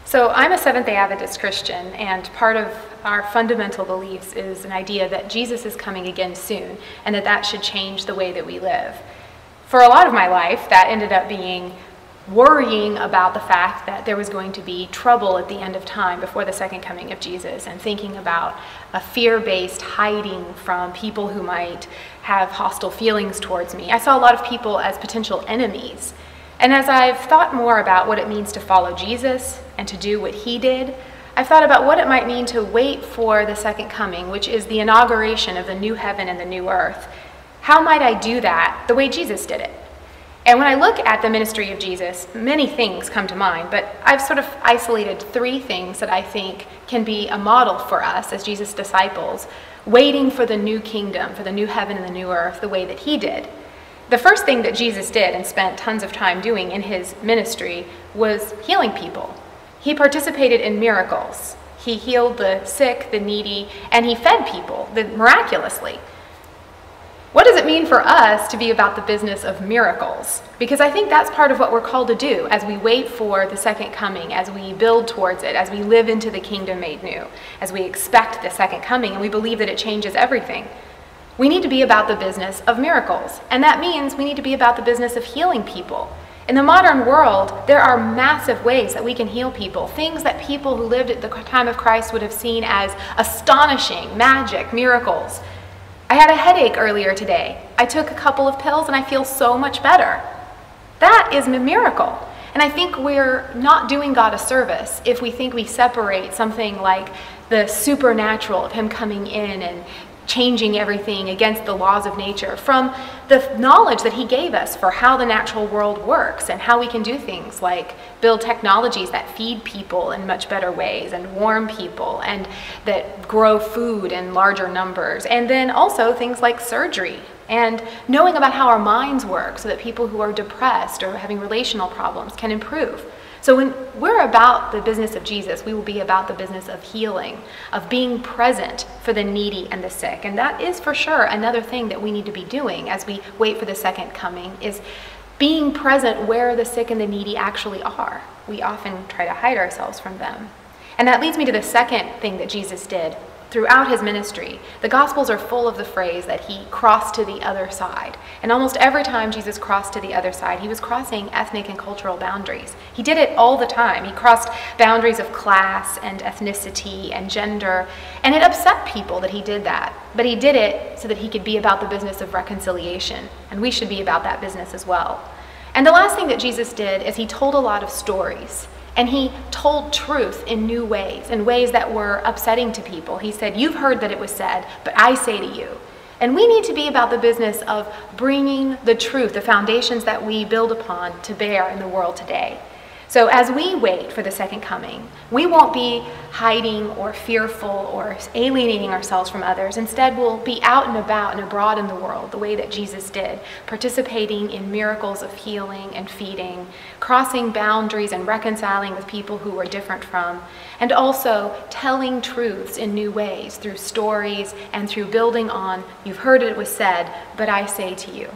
So I'm a Seventh-day Adventist Christian, and part of our fundamental beliefs is an idea that Jesus is coming again soon, and that should change the way that we live. For a lot of my life, that ended up being worrying about the fact that there was going to be trouble at the end of time before the second coming of Jesus, and thinking about a fear-based hiding from people who might have hostile feelings towards me. I saw a lot of people as potential enemies. And as I've thought more about what it means to follow Jesus and to do what he did, I've thought about what it might mean to wait for the second coming, which is the inauguration of the new heaven and the new earth. How might I do that the way Jesus did it? And when I look at the ministry of Jesus, many things come to mind, but I've sort of isolated 3 things that I think can be a model for us as Jesus' disciples, waiting for the new kingdom, for the new heaven and the new earth, the way that he did. The first thing that Jesus did and spent tons of time doing in his ministry was healing people. He participated in miracles. He healed the sick, the needy, and he fed people miraculously. What does it mean for us to be about the business of miracles? Because I think that's part of what we're called to do as we wait for the second coming, as we build towards it, as we live into the kingdom made new, as we expect the second coming and we believe that it changes everything. We need to be about the business of miracles, and that means we need to be about the business of healing people. In the modern world, there are massive ways that we can heal people, things that people who lived at the time of Christ would have seen as astonishing, magic, miracles. I had a headache earlier today. I took a couple of pills and I feel so much better. That is a miracle. And I think we're not doing God a service if we think we separate something like the supernatural of him coming in and changing everything against the laws of nature from the knowledge that he gave us for how the natural world works and how we can do things like build technologies that feed people in much better ways and warm people and that grow food in larger numbers, and then also things like surgery and knowing about how our minds work so that people who are depressed or having relational problems can improve. So when we're about the business of Jesus, we will be about the business of healing, of being present for the needy and the sick. And that is for sure another thing that we need to be doing as we wait for the second coming, is being present where the sick and the needy actually are. We often try to hide ourselves from them. And that leads me to the second thing that Jesus did. Throughout his ministry, the Gospels are full of the phrase that he crossed to the other side. And almost every time Jesus crossed to the other side, he was crossing ethnic and cultural boundaries. He did it all the time. He crossed boundaries of class and ethnicity and gender, and it upset people that he did that. But he did it so that he could be about the business of reconciliation, and we should be about that business as well. And the last thing that Jesus did is he told a lot of stories. And he told truth in new ways, in ways that were upsetting to people. He said, "You've heard that it was said, but I say to you." And we need to be about the business of bringing the truth, the foundations that we build upon, to bear in the world today. So as we wait for the second coming, we won't be hiding or fearful or alienating ourselves from others. Instead, we'll be out and about and abroad in the world the way that Jesus did, participating in miracles of healing and feeding, crossing boundaries and reconciling with people who we're different from, and also telling truths in new ways through stories and through building on, "You've heard it was said, but I say to you."